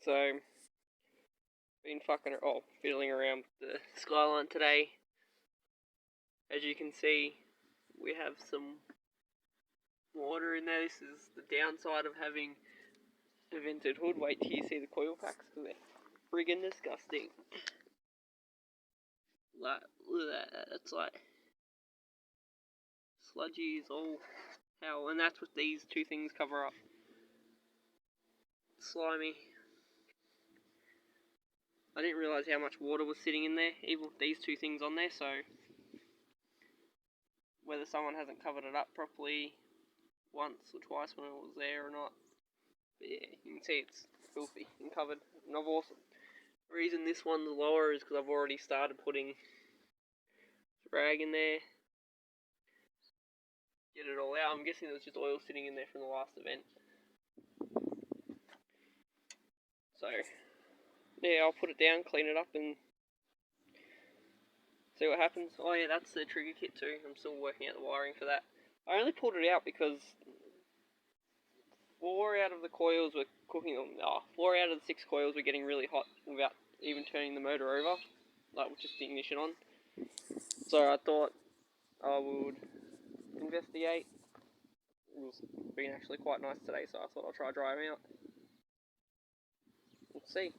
So, been fiddling around with the Skyline today. As you can see, we have some water in there. This is the downside of having a vented hood. Wait till you see the coil packs, because they're friggin' disgusting. Like, look at that, it's like sludgy as all hell, and that's what these two things cover up. Slimy. I didn't realise how much water was sitting in there, even with these two things on there, so whether someone hasn't covered it up properly once or twice when it was there or not. But yeah, you can see it's filthy and covered. And I've also, the reason this one's lower is because I've already started putting rag in there. Get it all out. I'm guessing there was just oil sitting in there from the last event. So, yeah, I'll put it down, clean it up, and see what happens. Oh yeah, that's the trigger kit too. I'm still working out the wiring for that. I only pulled it out because 4 out of the coils were cooking them. 4 out of the 6 coils were getting really hot without even turning the motor over, like with just the ignition on. So I thought I would investigate. It's been actually quite nice today, so I thought I'll try dry them out. We'll see.